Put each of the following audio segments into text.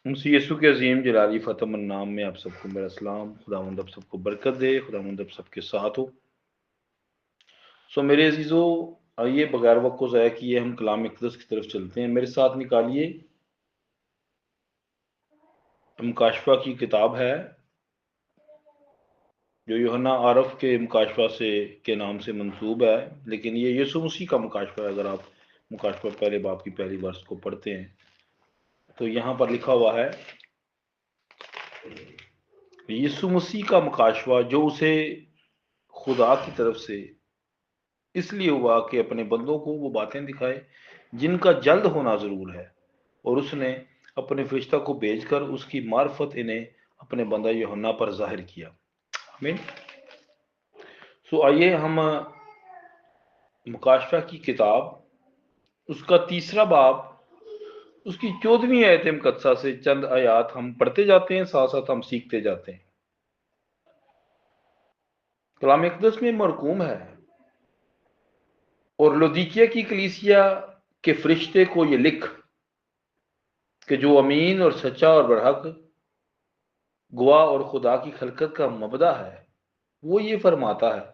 مسیح یسوع کے عظیم جلالی فتح النام میں آپ سب کو میرا سلام۔ خداوند آپ سب کو برکت دے، خداوند آپ سب کے ساتھ ہو۔ میرے عزیزو، آئیے بغیر وقت کو ضائع کیے ہم کلام اقدس کی طرف چلتے ہیں۔ میرے ساتھ نکالیے مکاشفہ کی کتاب ہے جو یوحنا عارف کے مکاشفہ کے نام سے منسوب ہے، لیکن یہ یسوع مسیح کا مکاشفہ ہے۔ اگر آپ مکاشفہ پہلے باب کی پہلی ورس کو پڑھتے ہیں تو یہاں پر لکھا ہوا ہے یسوع مسیح کا مکاشفہ جو اسے خدا کی طرف سے اس لیے ہوا کہ اپنے بندوں کو وہ باتیں دکھائے جن کا جلد ہونا ضرور ہے، اور اس نے اپنے فرشتہ کو بھیج کر اس کی معرفت انہیں اپنے بندہ یوحنا پر ظاہر کیا۔ آمین۔ آئیے ہم مکاشفہ کی کتاب اس کا تیسرا باب اس کی 14ویں آیت مقدسہ سے چند آیات ہم پڑھتے جاتے ہیں، ساتھ ساتھ ہم سیکھتے جاتے ہیں۔ کلام اقدس میں مرقوم ہے، اور لودیکیا کی کلیسیا کے فرشتے کو یہ لکھ کہ جو امین اور سچا اور برحق گواہ اور خدا کی خلقت کا مبدأ ہے، وہ یہ فرماتا ہے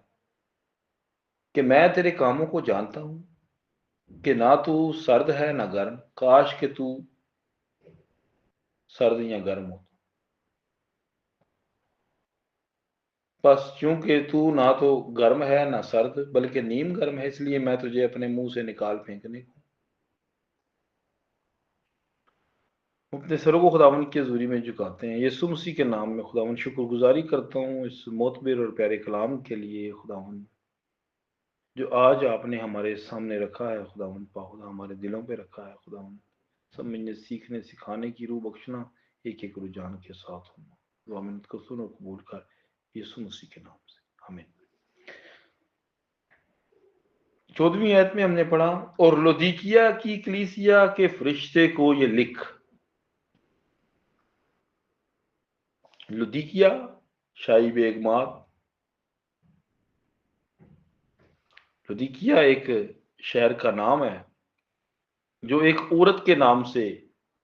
کہ میں تیرے کاموں کو جانتا ہوں کہ نہ تو سرد ہے نہ گرم، کاش کہ تو سرد یا گرم ہو۔ بس چونکہ تو نہ تو گرم ہے نہ سرد بلکہ نیم گرم ہے، اس لیے میں تجھے اپنے منہ سے نکال پھینکنے کو۔ اپنے سروں کو خداوند کی حضوری میں جھکاتے ہیں۔ یسوع مسیح کے نام میں خداوند شکر گزاری کرتا ہوں اس معتبر اور پیارے کلام کے لیے خداوند، جو آج آپ نے ہمارے سامنے رکھا ہے۔ خداوند خدا ہمارے دلوں پہ رکھا ہے۔ خداوند سمجھنے سیکھنے سکھانے کی روح بخشنا، ایک ایک رجحان کے ساتھ ہونا۔ دعا منت کو سن اور قبول کر، یسوع مسیح کے نام سے آمین۔ 14ویں آیت میں ہم نے پڑھا، اور لودیکیا کی کلیسیا کے فرشتے کو یہ لکھ۔ لودیکیا شاہی بیگمات، لودیکیا ایک شہر کا نام ہے جو ایک عورت کے نام سے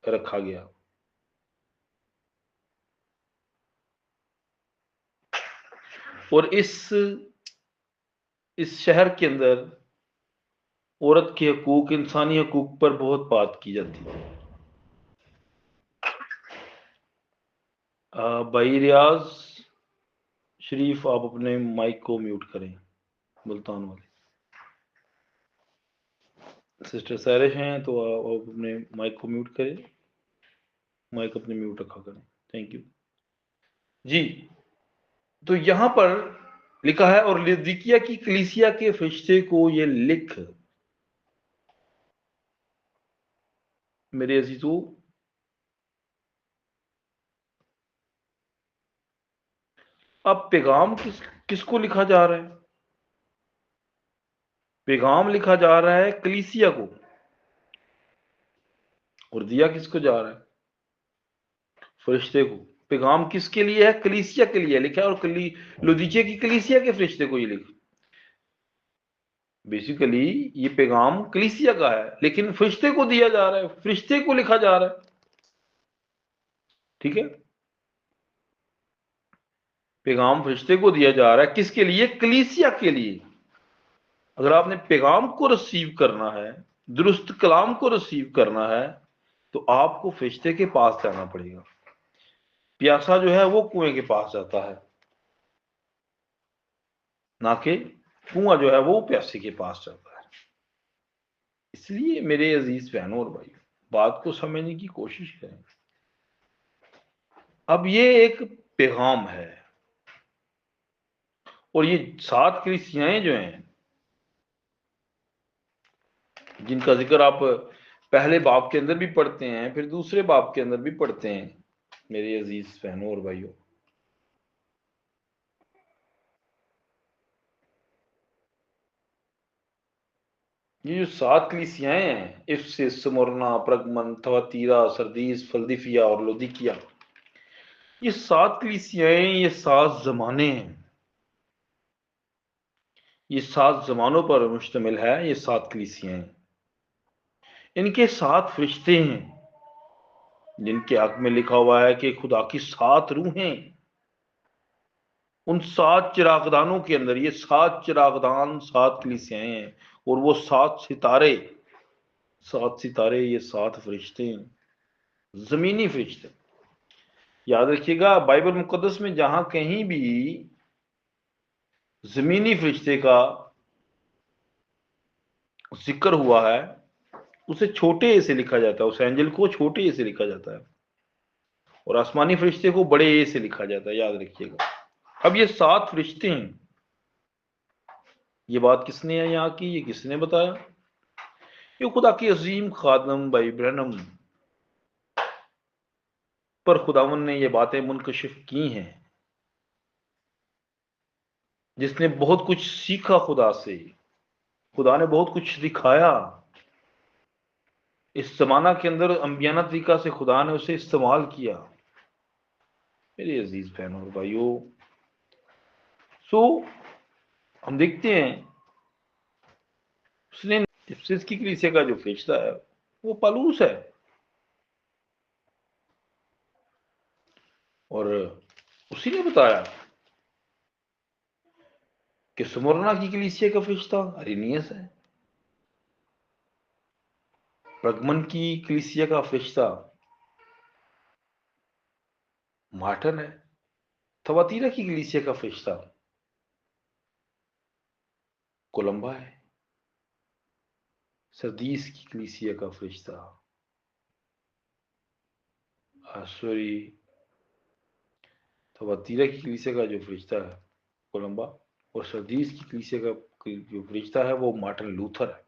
رکھا گیا، اور اس شہر کے اندر عورت کے حقوق، انسانی حقوق پر بہت بات کی جاتی تھی۔ بھائی ریاض شریف، آپ اپنے مائک کو میوٹ کریں، ملتان والے سسٹر سیرش ہیں تو آپ اپنے مائک کو میوٹ کریں، مائک اپنے میوٹ رکھا کریں، تھینک یو جی۔ تو یہاں پر لکھا ہے، اور لودیکیا کی کلیسیا کے فرشتے کو یہ لکھ۔ میرے عزیزو، اب پیغام کس کو لکھا جا رہا ہے؟ پیغام لکھا جا رہا ہے کلیسیا کو، اور دیا کس کو جا رہا ہے؟ فرشتے کو۔ پیغام کس کے لیے ہے؟ کلیسیا کے لیے لکھا ہے، اور لودیکیا کی کلیسیا کے فرشتے کو یہ لکھ۔ بیسیکلی یہ پیغام کلیسیا کا ہے، لیکن فرشتے کو دیا جا رہا ہے، فرشتے کو لکھا جا رہا ہے۔ ٹھیک ہے، پیغام فرشتے کو دیا جا رہا ہے، کس کے لیے؟ کلیسیا کے لیے۔ اگر آپ نے پیغام کو رسیو کرنا ہے، درست کلام کو رسیو کرنا ہے، تو آپ کو فرشتے کے پاس جانا پڑے گا۔ پیاسا جو ہے وہ کنویں کے پاس جاتا ہے، نہ کہ کنواں جو ہے وہ پیاسے کے پاس جاتا ہے۔ اس لیے میرے عزیز بہنوں اور بھائیوں، بات کو سمجھنے کی کوشش کریں۔ اب یہ ایک پیغام ہے، اور یہ 7 کلیسیاں جو ہیں جن کا ذکر آپ پہلے باب کے اندر بھی پڑھتے ہیں، پھر دوسرے باب کے اندر بھی پڑھتے ہیں، میرے عزیز بہنوں اور بھائیوں، یہ جو 7 کلیسیاں ہیں، افسس، سمرنا، پرگمن، تھواتیرا، سردیس، فلدلفیا اور لودیکیا، یہ 7 کلیسیاں، یہ 7 زمانے ہیں، یہ 7 زمانوں پر مشتمل ہے۔ یہ 7 کلیسیاں ہیں، ان کے 7 فرشتے ہیں، جن کے حق میں لکھا ہوا ہے کہ خدا کی 7 روحیں ان 7 چراغدانوں کے اندر، یہ 7 چراغدان 7 کلیسیاں ہیں، اور وہ 7 ستارے، 7 ستارے یہ 7 فرشتے ہیں، زمینی فرشتے۔ یاد رکھیے گا بائبل مقدس میں جہاں کہیں بھی زمینی فرشتے کا ذکر ہوا ہے اسے چھوٹے اے سے لکھا جاتا ہے، اس اینجل کو چھوٹے اے سے لکھا جاتا ہے، اور آسمانی فرشتے کو بڑے اے سے لکھا جاتا ہے، یاد رکھیے گا۔ اب یہ 7 فرشتے ہیں، یہ بات کس نے یہاں کی، یہ کس نے بتایا؟ یہ خدا کی عظیم خادم بھائی برنم پر خداون نے یہ باتیں منکشف کی ہیں، جس نے بہت کچھ سیکھا خدا سے، خدا نے بہت کچھ دکھایا اس زمانہ کے اندر، انبیانہ طریقہ سے خدا نے اسے استعمال کیا۔ میرے عزیز بہنوں اور بھائیوں، ہم دیکھتے ہیں اس نے افسس کی کلیسیا کا جو فرشتہ ہے وہ پالوس ہے، اور اسی نے بتایا کہ سمرنا کی کلیسیا کا فرشتہ ارینیس ہے، پرگمن کی کلیسیا کا فرشتہ مارٹن ہے، تھواتیرا کی کلیسیا کا فرشتہ کولمبا ہے، سردیس کی کلیسیا کا فرشتہ تھواتیرا کی کلیسیا کا جو فرشتہ ہے کولمبا، اور سردیس کی کلیسیا کا جو فرشتہ ہے وہ مارٹن لوتھر ہے،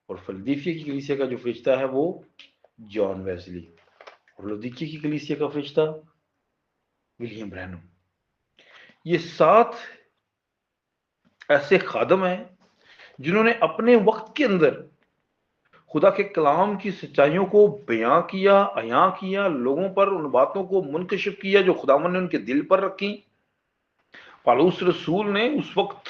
اور فلدیفیا کی کلیسیا کا جو فرشتہ ہے وہ جان ویزلی، اور لودیکی کی کلیسیا کا فرشتہ ولیم برینم۔ یہ 7 ایسے خادم ہیں جنہوں نے اپنے وقت کے اندر خدا کے کلام کی سچائیوں کو بیان کیا، عیاں کیا، لوگوں پر ان باتوں کو منکشف کیا جو خداوند نے ان کے دل پر رکھی۔ پالوس رسول نے اس وقت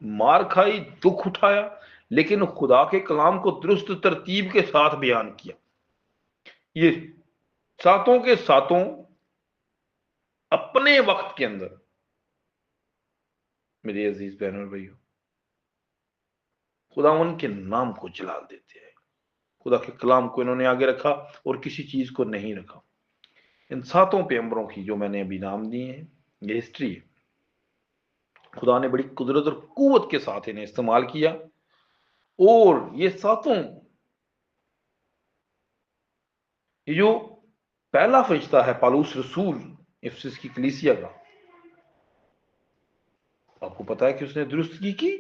مار کھائی، دکھ اٹھایا، لیکن خدا کے کلام کو درست ترتیب کے ساتھ بیان کیا۔ یہ 7 کے 7 اپنے وقت کے اندر، میرے عزیز بہنوں اور بھائیوں، خداوند کے نام کو جلال دیتے ہیں، خدا کے کلام کو انہوں نے آگے رکھا اور کسی چیز کو نہیں رکھا۔ ان 7 پیغمبروں کی جو میں نے ابھی نام دیے ہیں یہ ہسٹری ہے، خدا نے بڑی قدرت اور قوت کے ساتھ انہیں استعمال کیا، اور یہ 7 یہ جو پہلا فرشتہ ہے پالوس رسول افسس کی کلیسیا کا، آپ کو پتا ہے کہ اس نے درستگی کی،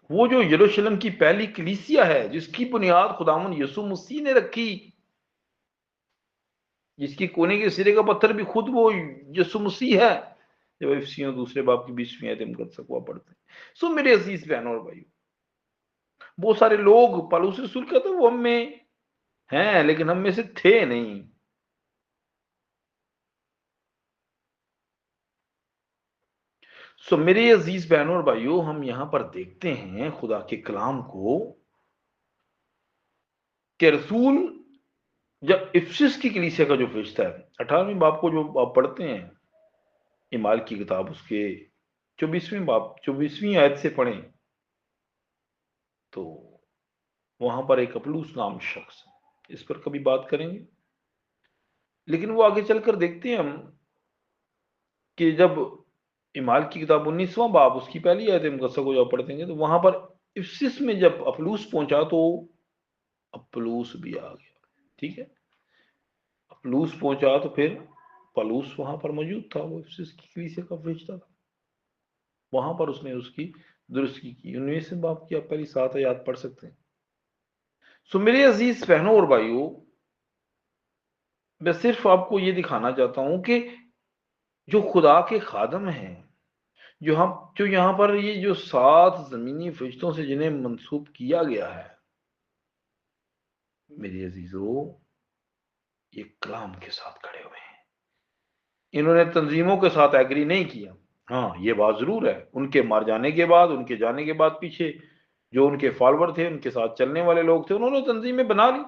وہ جو یروشلم کی پہلی کلیسیا ہے جس کی بنیاد خداوند یسوع مسیح نے رکھی، جس کی کونے کے سرے کا پتھر بھی خود وہ یسوع مسیح ہے، جب افسیوں دوسرے باب کی 20ویں آیت مقدسہ پڑھتے ہیں۔ سو میرے عزیز بہنوں اور بھائیوں، بہت سارے لوگ پالوس رسول کہتے ہیں وہ ہم میں ہیں لیکن ہم میں سے تھے نہیں۔ سو میرے عزیز بہنوں اور بھائیوں، ہم یہاں پر دیکھتے ہیں خدا کے کلام کو کہ رسول جب افسس کی کلیسیا کا جو فرشتہ ہے، 18ویں باب کو جو آپ پڑھتے ہیں اعمال کی کتاب، اس کے 24ویں آیت سے پڑھیں تو وہاں پر ایک اپلوس نام شخص ہے، اس پر کبھی بات کریں گے، لیکن وہ آگے چل کر دیکھتے ہیں ہم کہ جب اعمال کی کتاب 19واں باب اس کی پہلی آیت مقدسہ کو جب پڑھتے ہیں تو وہاں پر افسس میں جب اپلوس پہنچا تو اپلوس بھی آ گیا، ٹھیک ہے، اپلوس پہنچا تو پھر پالوس وہاں پر موجود تھا، وہ افسس کی کلیسیا کا فرشتہ تھا، وہاں پر اس نے اس کی درستگی کی۔ 19ویں باب کی آپ پہلی 7 آیات پڑھ سکتے ہیں۔ سو میرے عزیز بہنوں اور بھائیوں، میں صرف آپ کو یہ دکھانا چاہتا ہوں کہ جو خدا کے خادم ہیں، جو یہاں پر یہ جو 7 زمینی فرشتوں سے جنہیں منسوب کیا گیا ہے، میری عزیزو، یہ کلام کے ساتھ کھڑے ہوئے ہیں، انہوں نے تنظیموں کے ساتھ ایگری نہیں کیا۔ ہاں یہ بات ضرور ہے، ان کے مار جانے کے بعد، ان کے جانے کے بعد پیچھے جو ان کے فالوور تھے، ان کے ساتھ چلنے والے لوگ تھے، انہوں نے تنظیمیں بنا لی،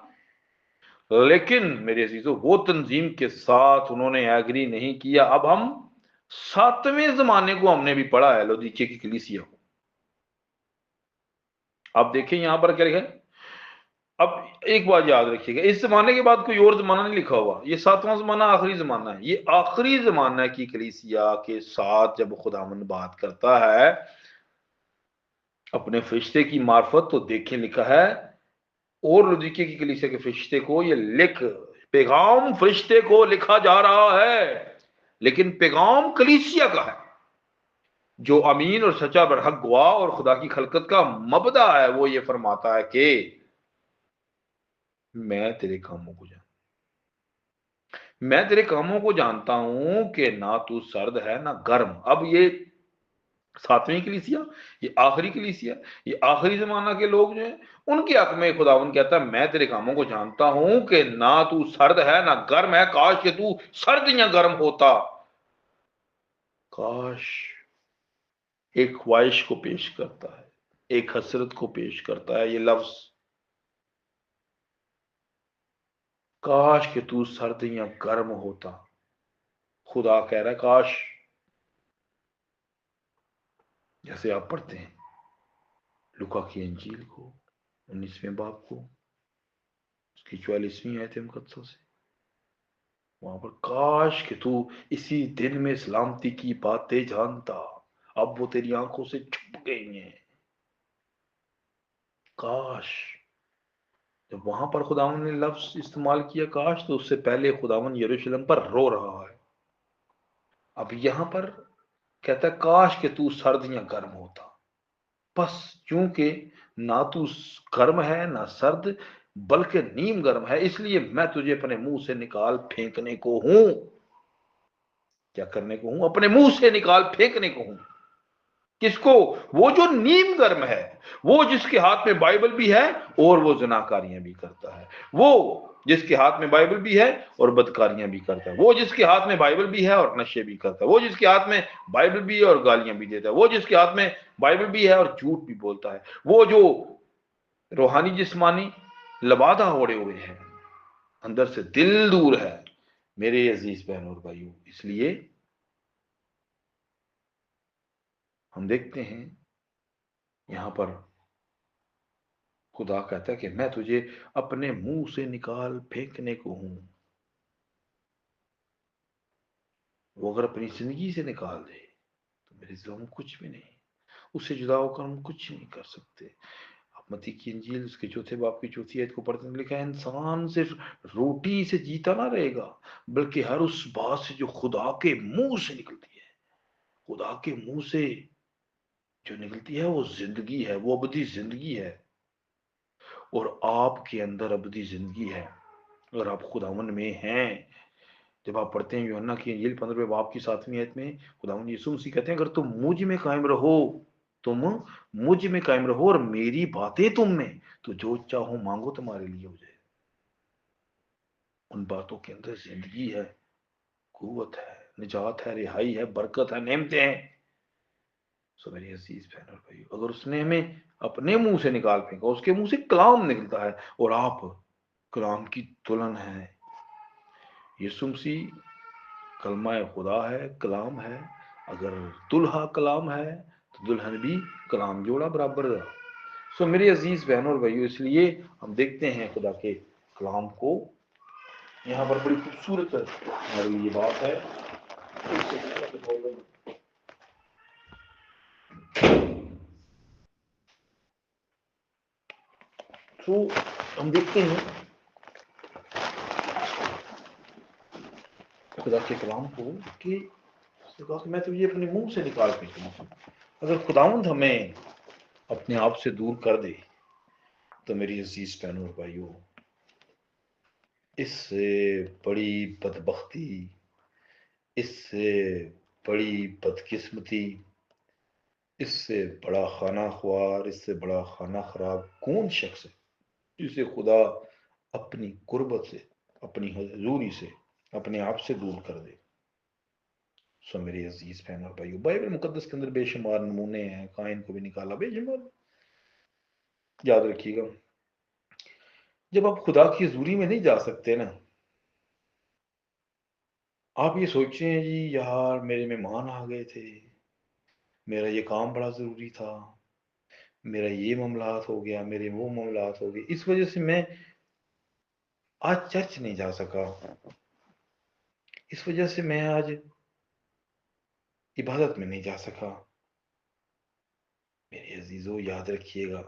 लेकिन मेरे अजीजों वो तंजीम के साथ उन्होंने एग्री नहीं किया। अब हम 7वें जमाने को हमने भी पढ़ा है, लौदीकिया की कलीसिया को। आप देखें यहां पर क्या लिखा है। अब एक बात याद रखिएगा, इस जमाने के बाद कोई और जमाना नहीं लिखा हुआ, ये 7वां जमाना आखिरी जमाना है। ये आखिरी जमाना की कलीसिया के साथ जब खुदावंद बात करता है अपने फरिश्ते की मार्फत, तो देखें लिखा है, और लौदीकिया की कलीसिया के फरिश्ते को ये लिख, पैगाम फरिश्ते को लिखा जा रहा है, लेकिन पैगाम कलीसिया का है जो अमीन और सच्चा बरहक गवाह और खुदा की खलकत का मबदा है। वो ये फरमाता है कि मैं तेरे कामों को मैं तेरे कामों को जानता हूं कि ना तू सर्द है ना गर्म। अब ये 7वीं कलीसिया, ये आखिरी कलीसिया, ये आखिरी जमाना के लोग जो हैं, उनके हक में खुदावन कहता है मैं तेरे कामों को जानता हूं कि ना तू सर्द है ना गर्म है, काश कि तू सर्द या गर्म होता। काश, एक ख्वाहिश को पेश करता है, एक हसरत को पेश करता है ये लफ्ज, काश कि तू सर्द या गर्म होता। खुदा कह रहा है काश, जैसे आप पढ़ते हैं लुका की इंजील को 19वें बाब को, उसकी 44वीं आयत मुकद्दसा से, वहां पर काश कि तू इसी दिन में सलामती की बातें जानता, अब वो तेरी आंखों से छुप गई हैं। काश, जब वहां पर खुदावन ने लफ्ज इस्तेमाल किया काश, तो उससे पहले खुदावन यरूशलेम पर रो रहा है। अब यहां पर कहता है काश कि तू सर्द या गर्म होता। बस चूंकि ना तू गर्म है ना सर्द, बल्कि नीम गर्म है, इसलिए मैं तुझे अपने मुंह से निकाल फेंकने को हूं। क्या करने को हूं? अपने मुंह से निकाल फेंकने को हूं। किसको? वो जो नीम गर्म है, वो जिसके हाथ में बाइबल भी है और वो जनाकारियां भी करता है, वो जिसके हाथ में बाइबल भी है और बदकारियां भी करता है, वो जिसके हाथ में बाइबल भी है और नशे भी करता है, वो जिसके हाथ में बाइबल भी है और गालियां भी देता है, वो जिसके हाथ में बाइबल भी है और झूठ भी बोलता है, वो जो रूहानी जिस्मानी लबादा ओढ़े हुए है, अंदर से दिल दूर है। मेरे अजीज बहनों और भाइयों, इसलिए हम देखते हैं यहां पर खुदा कहता है कि मैं तुझे अपने मुंह से निकाल फेंकने को हूं। वो अगर अपनी जिंदगी से निकाल दे तो मेरे जिलों में कुछ भी नहीं, उससे जुदा होकर हम कुछ नहीं कर सकते। आप मत्ती की इंजील उसके चौथे बाब की चौथी आयत को पढ़ते हैं, लिखा है इंसान सिर्फ रोटी से जीता ना रहेगा, बल्कि हर उस बात से जो खुदा के मुंह से निकलती है। खुदा के मुंह से जो निकलती है वो जिंदगी है, वो अबदी जिंदगी है, और आपके अंदर अबदी जिंदगी है और आप खुदावन में हैं। जब आप पढ़ते हैं यूहन्ना की इंजील 15वें बाब की 7वीं आयत में, खुदावंद यीशु मसीह कहते हैं अगर तुम मुझ में कायम रहो, तुम मुझ में कायम रहो और मेरी बातें तुम में, तो जो चाहो मांगो तुम्हारे लिए हो जाए। उन बातों के अंदर जिंदगी है, कुव्वत है, निजात है, रिहाई है, बरकत है, नेमतें हैं। सो मेरी अजीज बहन और भाई, अगर उसने हमें अपने मुंह से निकाल फेंका, उसके मुंह से कलाम निकलता है और आप कलाम की दुल्हन है। यीशु मसीह कलमा खुदा है, कलाम है। अगर दुल्हा कलाम है तो दुल्हन भी कलाम जोड़ा बराबर है। सो मेरे अजीज बहनों और भाइयों, इसलिए हम देखते हैं खुदा के कलाम को, यहाँ पर बड़ी खूबसूरत हमारे लिए बात है। तो हम देखते हैं खुदा के कलाम को कि मैं तुझे अपने मुंह से निकाल फेंकूंगा। अगर खुदावंद हमें अपने आप से दूर कर दे तो मेरी अजीज बहनों और भाइयों, इससे बड़ी बदबख्ती, इससे बड़ी बदकिस्मती, इससे बड़ा खाना ख्वार, इससे बड़ा खाना खराब कौन शख्स है जिसे खुदा अपनी कुर्बत से, अपनी हजूरी से, अपने आप से दूर कर दे। सो मेरे अजीज बहन और भाइयों, बाइबल मुकद्दस के अंदर बेशुमार नमूने हैं, काइन को भी निकाला बेशुमार। याद रखिएगा, जब आप खुदा की हजूरी में नहीं जा सकते ना, आप ये सोचते हैं जी यार मेरे मेहमान आ गए थे, मेरा ये काम बड़ा जरूरी था, मेरा ये मामलात हो गया, मेरे वो मामलात हो गए, इस वजह से मैं आज चर्च नहीं जा सका, इस वजह से मैं आज इबादत में नहीं जा सका। मेरे अजीजों याद रखिएगा,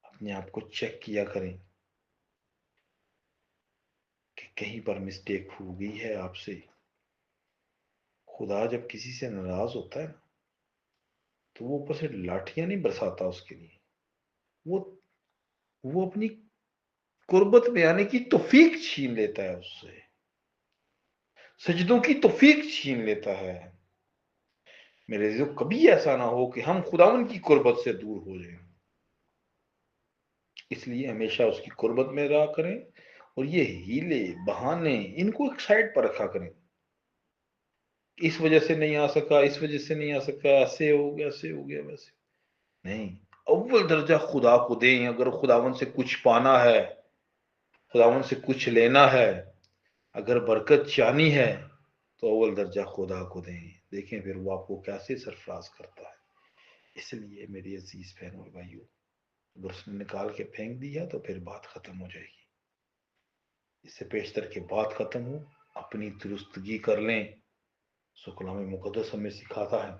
अपने आप को चेक किया करें कि कहीं पर मिस्टेक हो गई है आपसे। खुदा जब किसी से नाराज होता है ना, तो वो ऊपर से लाठियां नहीं बरसाता उसके लिए, वो वो अपनी कुर्बत में आने की तौफीक छीन लेता है उससे, सजदों की तौफीक छीन लेता है। मेरे अजीजों कभी ऐसा ना हो कि हम खुदावन की कुर्बत से दूर हो जाएं, इसलिए हमेशा उसकी कुर्बत में रहा करें, और ये हीले बहाने इनको एक साइड पर रखा करें। इस वजह से नहीं आ सका, इस वजह से नहीं आ सका, ऐसे हो गया, ऐसे हो गया, वैसे नहीं। अव्वल दर्जा खुदा को दें। अगर खुदावन से कुछ पाना है, खुदावन से कुछ लेना है, अगर बरकत चाहनी है, तो अव्वल दर्जा खुदा को दें। देखें फिर वो आपको कैसे सरफराज करता है। इसलिए मेरी अजीज बहनों और भाइयों, अगर उसने निकाल के फेंक दिया तो फिर बात खत्म हो जाएगी। इससे पेशतर के बात खत्म हो, अपनी दुरुस्तगी कर लें। सो कलाम मुकद्दस हमें सिखाता है,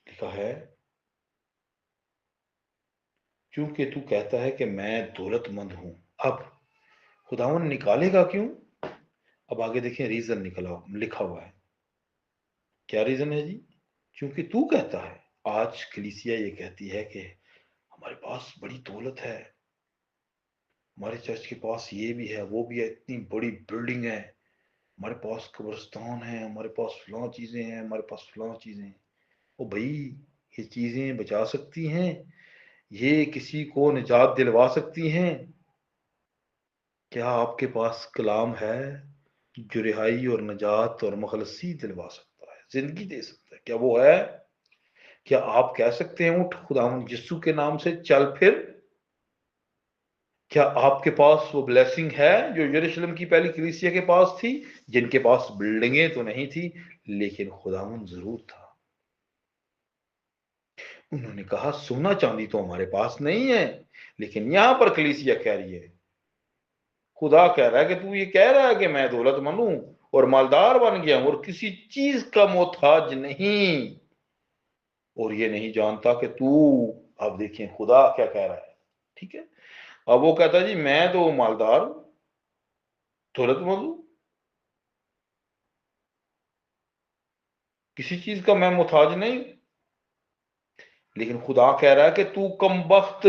लिखा है, क्योंकि तू कहता है कि मैं दौलतमंद हूं। अब खुदावन निकालेगा क्यों? अब आगे देखें, रीजन निकला लिखा हुआ है। क्या रीजन है जी? क्योंकि तू कहता है, आज कलीसिया ये कहती है कि हमारे पास बड़ी दौलत है, हमारे चर्च के पास ये भी है, वो भी है, इतनी बड़ी बिल्डिंग है, हमारे पास कब्रिस्तान है, हमारे पास फलां चीजें हैं, हमारे पास फलां चीजें हैं। ओ भाई, ये चीजें बचा सकती हैं? ये किसी को निजात दिलवा सकती हैं? क्या आपके पास कलाम है जो रिहाई और नजात और मुखलसी दिलवा सकता है, जिंदगी दे सकता है? क्या वो है? क्या आप कह सकते हैं उठ खुदावंद यीशु के नाम से चल फिर? क्या आपके पास वो ब्लेसिंग है जो यरूशलेम की पहली कलीसिया के पास थी, जिनके पास बिल्डिंगें तो नहीं थी लेकिन खुदावंद जरूर था? उन्होंने कहा सोना चांदी तो हमारे पास नहीं है, लेकिन यहां पर कलीसिया कह रही है, खुदा कह रहा है कि तू ये कह रहा है कि मैं दौलतमंद हूं और मालदार बन गया हूं और किसी चीज का मोहताज नहीं, और ये नहीं जानता कि तू, अब देखिए खुदा क्या कह रहा है, ठीक है? अब वो कहता है जी मैं तो मालदार हूं, दौलतमंद हूं, किसी चीज का मैं मोहताज नहीं, लेकिन खुदा कह रहा है कि तू कमबख्त,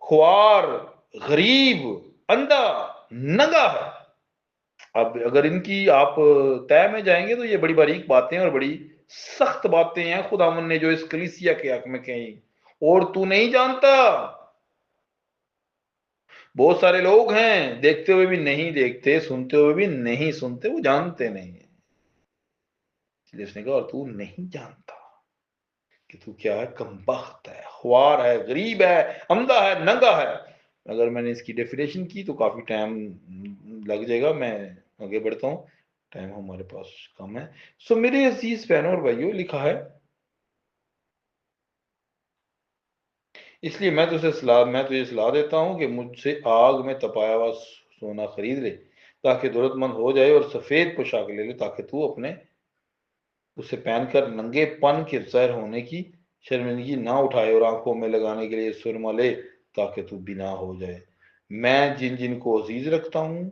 ख्वार, गरीब, अंधा, नंगा है। अब अगर इनकी आप तय में जाएंगे तो ये बड़ी बारीक बातें और बड़ी सख्त बातें हैं खुदावन ने जो इस कलीसिया के हक में कही। और तू नहीं जानता, बहुत सारे लोग हैं देखते हुए भी नहीं देखते, सुनते हुए भी नहीं सुनते, वो जानते नहीं है। इसलिए उसने कहा और तू नहीं जानता कि तू क्या है, कमबख्त है, ख्वार है, गरीब है, अंधा है, नंगा है। अगर मैंने इसकी डेफिनेशन की तो काफी टाइम लग जाएगा, मैं आगे बढ़ता हूँ, टाइम हमारे पास कम है। सो मेरे अजीज बहनों और भाइयों, लिखा है, इसलिए मैं तुझे सलाह देता हूँ कि मुझसे आग में तपाया हुआ सोना खरीद ले, ताकि जरूरतमंद हो जाए, और सफेद पोशाक ले ले, ताकि तू अपने उसे पहनकर नंगेपन के ज़ाहिर होने की शर्मिंदगी ना उठाए, और आंखों में लगाने के लिए सुरमा ले, ताकि तू बिना हो जाए। मैं जिन जिन को अजीज रखता हूँ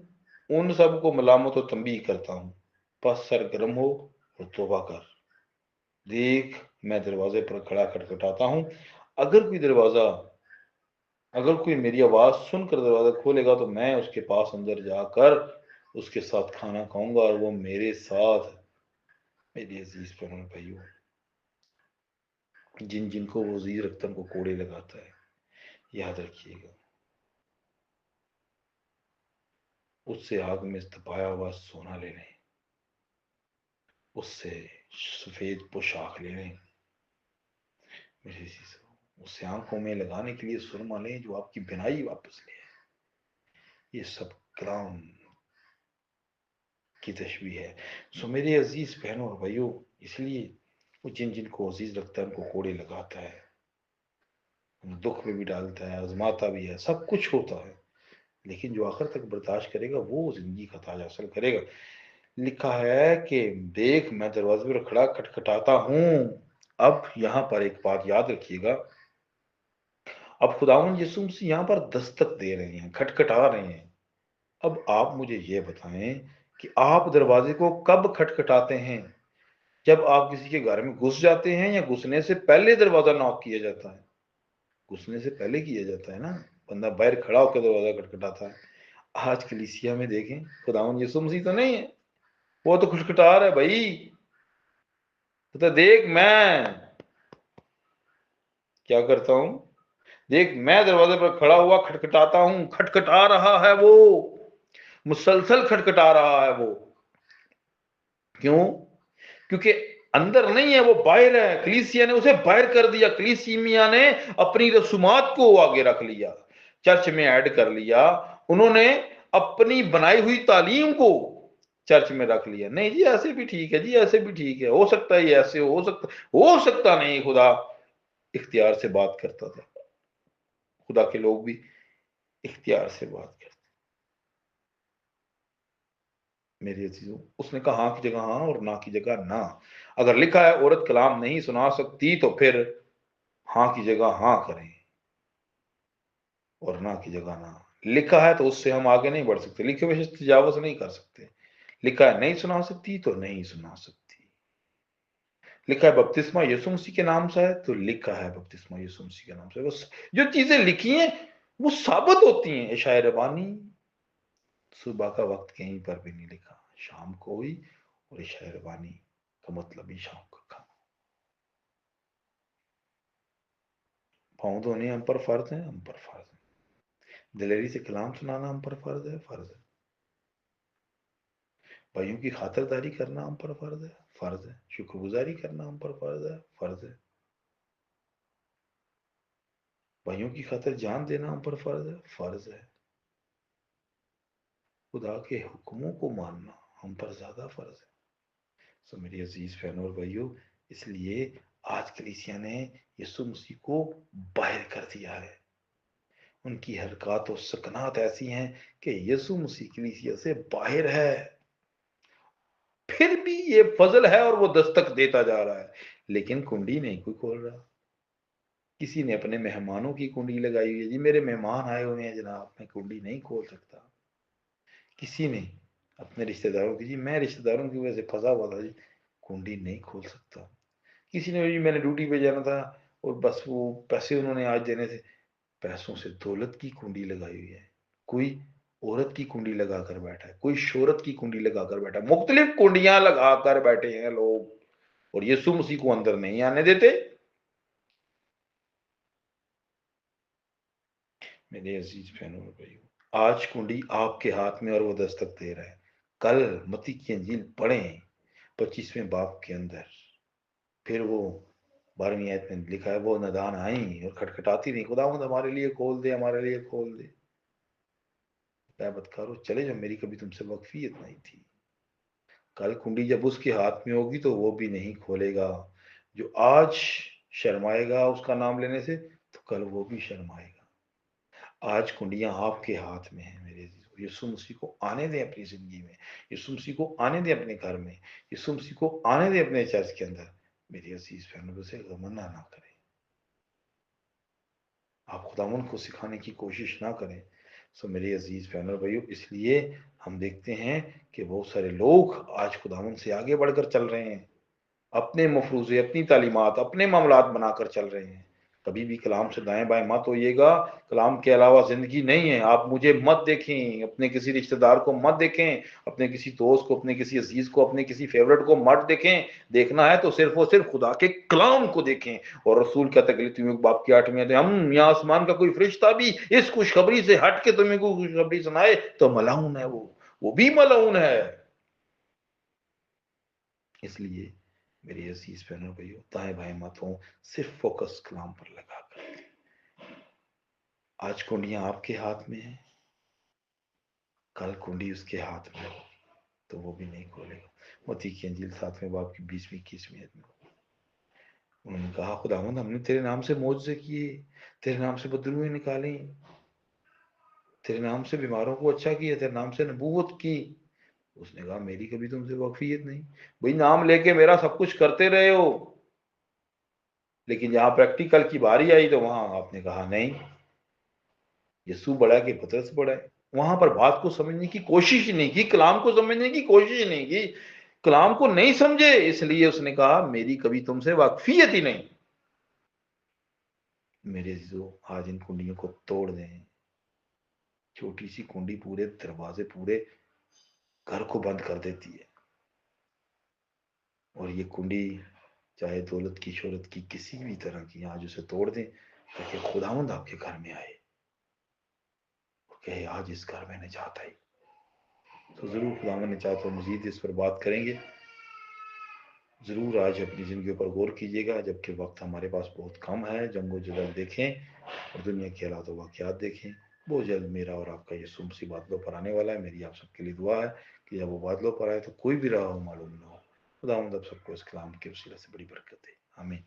उन सब को मलामत और तंबीह करता हूँ, बस सरगर्म हो और तौबा कर। देख, मैं दरवाजे पर खड़ा खटखटाता हूँ, अगर कोई दरवाजा अगर कोई मेरी आवाज सुनकर दरवाजा खोलेगा तो मैं उसके पास अंदर जाकर उसके साथ खाना खाऊंगा और वो मेरे साथ। मेरी अजीज बहनों भाइयों, जिन जिनको वो अजीज रखता है उनको कोड़े लगाता है, याद रखिएगा। उससे आग में तपाया हुआ सोना ले लें, उससे सफेद पोशाक ले लें। मेरी अजीजों, उससे आंखों में लगाने के लिए सुरमा लें जो आपकी बिनाई वापस ले आए। ये सब कलाम की तशबीह है। सो मेरे अजीज बहनों और भाइयों, इसलिए वो जिन जिनको अजीज रखता है उनको कोड़े लगाता है, दुख में भी डालता है, आजमाता भी है, सब कुछ होता है, लेकिन जो आखिर तक बर्दाश्त करेगा वो जिंदगी का ताज हासिल करेगा। लिखा है कि देख मैं दरवाजे पर खड़ा खटखटाता हूं। अब यहां पर एक बात याद रखिएगा, अब खुदावन यीशु मसीह यहां पर दस्तक दे रहे हैं, खटखटा रहे हैं। अब आप मुझे ये बताएं कि आप दरवाजे को कब खटखटाते हैं? जब आप किसी के घर में घुस जाते हैं या घुसने से पहले दरवाजा नॉक किया जाता है? घुसने से पहले किया जाता है ना, बंदा बाहर खड़ा होकर दरवाजा खटखटाता है। आज कलीसिया में देखें, खुदावन यीशु मसीह तो नहीं है, वो तो खटखटा रहा है भाई। तो देख मैं क्या करता हूं, देख मैं दरवाजे पर खड़ा हुआ खटखटाता हूं। खटखटा रहा है वो, मुसलसल खटखटा रहा है वो। क्यों? क्योंकि अंदर नहीं है, वो बाहर है। कलीसिया ने उसे बाहर कर दिया। कलीसिया ने अपनी रसूमात को आगे रख लिया, चर्च में ऐड कर लिया। उन्होंने अपनी बनाई हुई तालीम को चर्च में रख लिया। नहीं जी ऐसे भी ठीक है, जी ऐसे भी ठीक है, हो सकता है ये ऐसे हो सकता नहीं। खुदा इख्तियार से बात करता था, खुदा के लोग भी इख्तियार से बात करते। मेरी अजीजों, उसने कहा हाँ की जगह हाँ और ना की जगह ना। अगर लिखा है औरत कलाम नहीं सुना सकती, तो फिर हाँ की जगह हाँ करें और ना की जगह ना। लिखा है तो उससे हम आगे नहीं बढ़ सकते, लिखे हुए से तजावज नहीं कर सकते। लिखा है नहीं सुना सकती तो नहीं सुना सकती। लिखा है बपतिस्मा यीशु मसीह के नाम से है तो लिखा है बपतिस्मा यीशु मसीह के नाम से। बस जो चीजें लिखी हैं वो साबित होती हैं। शायर रबानी, सुबह का वक्त कहीं पर भी नहीं लिखा, शाम को हुई, और शायर रबानी का मतलब ही शाम का खाना। पाँव धोने हम पर फर्ज है, हम पर फर्ज है। दिलेरी से कलाम सुनाना हम पर फर्ज है, फर्ज है। भाइयों की खातिरदारी करना हम पर फर्ज है, फर्ज है। शुक्रगुजारी करना हम पर फर्ज है, फर्ज है। भाइयों की खातिर जान देना हम पर फर्ज है, फर्ज है। खुदा के हुक्मों को मानना हम पर ज्यादा फर्ज है। सो मेरी अजीज बहनों और भाइयों, इसलिए आज कलीसिया ने यीशु मसीह को बाहर कर दिया है। उनकी हरकत और सकनात ऐसी हैं कि यीशु मसीह कलीसिया से बाहर है, फिर भी ये फजल है और वो दस्तक देता जा रहा है। लेकिन कुंडी नहीं कोई खोल रहा। किसी ने अपने मेहमानों की कुंडी लगाई हुई है, जी मेरे मेहमान आए हुए हैं जनाब, मैं कुंडी नहीं खोल सकता। किसी ने अपने रिश्तेदारों की, जी मैं रिश्तेदारों की वजह से फंसा हुआ था जी, कुंडी नहीं खोल सकता। किसी ने, जी मैंने ड्यूटी पे जाना था और बस वो पैसे उन्होंने आज देने थे, पैसों से दौलत की कुंडी लगाई हुई है। कोई औरत की कुंडी लगाकर बैठा है, कोई शोहरत की कुंडी लगाकर बैठा है, मुख्तलिफ कुंडियां लगाकर बैठे हैं लोग, और यीशु मसीह को अंदर नहीं आने देते। मेरे अजीज बहनों और भाइयों, आज कुंडी आपके हाथ में और वो दस्तक दे रहा है। कल मत्ती की अंजील पढ़ें 25वें बाब के अंदर, फिर वो 12वीं आयत में लिखा है वो नदान आई और खटखटाती नहीं, खुदावंद हमारे लिए खोल दे, हमारे लिए खोल दे। बदकारो चले जाओ, मेरी कभी तुमसे वक्फियत नहीं थी। कल कुंडी जब उसके हाथ में होगी तो वो भी नहीं खोलेगा। जो आज शर्माएगा उसका नाम लेने से, तो कल वो भी शर्माएगा। आज कुंडियां आपके हाथ में है मेरे अजीजों। यीशु मसीह को आने दें अपनी जिंदगी में, यीशु मसीह को आने दें अपने घर में, यीशु मसीह को आने दें अपने चर्च के अंदर। मेरी अजीज बहनों से गमना ना करें, आप खुदावन को सिखाने की कोशिश ना करें। सो मेरे अजीज बहनों भाइयों, इसलिए हम देखते हैं कि बहुत सारे लोग आज खुदावन से आगे बढ़कर चल रहे हैं, अपने मफरूज़े, अपनी तालीमात, अपने मामलात बनाकर चल रहे हैं। कभी भी कलाम से दाएं बाएं मत होइएगा। कलाम के अलावा जिंदगी नहीं है। आप मुझे मत देखें, अपने किसी रिश्तेदार को मत देखें, अपने किसी दोस्त को, अपने किसी अजीज को, अपने किसी फेवरेट को मत देखें। देखना है तो सिर्फ और सिर्फ खुदा के कलाम को देखें। और रसूल कहता है गलतियों के बाब की 8वीं आयत, हम यहाँ आसमान का कोई फरिश्ता भी इस खुशखबरी से हट के तुम्हें को खुशखबरी सुनाए तो मलाउन है, वो भी मलाउन है। इसलिए मेरी अजीज बहनों भाइयों, दाएं बाएं मत हो, सिर्फ फोकस कलाम पर लगा कर। आज कुंडियां आपके हाथ में है, कल कुंडी उसके हाथ में होगी तो वो भी नहीं खोलेगा। मत्ती की अंजील 7वें बाब की 20वीं 21वीं आयत में उन्होंने कहा, खुदावंद हमने तेरे नाम से मोजज़े किए, तेरे नाम से बदरूहें निकाली, तेरे नाम से बीमारों को अच्छा किया, तेरे नाम से नबूवत की। उसने कहा मेरी कभी तुमसे वाकफियत नहीं। भाई नाम लेके मेरा सब कुछ करते रहे हो, लेकिन जहां प्रैक्टिकल की बारी आई तो वहां आपने कहा नहीं, यीशु बड़ा है कि पतरस बड़ा है। वहां पर बात को समझने की कोशिश ही नहीं की, कलाम को समझने की कोशिश ही नहीं की, कलाम को नहीं समझे, इसलिए उसने कहा मेरी कभी तुमसे वाकफियत ही नहीं। मेरे जो आज इन कुंडियों को तोड़ दें, छोटी सी कुंडी पूरे दरवाजे, पूरे घर को बंद कर देती है। और ये कुंडी चाहे दौलत की, शोहरत की, किसी भी तरह की, आज उसे तोड़ दें ताकि खुदावंद आपके घर में आए और कहे आज इस घर में निजात आई। तो जरूर खुदावंद ने चाहे तो मजीद इस पर बात करेंगे। जरूर आज अपनी जिंदगी पर गौर कीजिएगा, जबकि वक्त हमारे पास बहुत कम है। जंगो जदल देखें और दुनिया के हालात वाकयात देखें। बहुत जल्द मेरा और आपका यीशु मसीह बादलों पर आने वाला है। मेरी आप सबके लिए दुआ है कि जब वो बादलों पर आए तो कोई भी राह हो मालूम ना हो। खुदावंद आप सबको इस कलाम के वसीले से बड़ी बरकत दे। आमीन।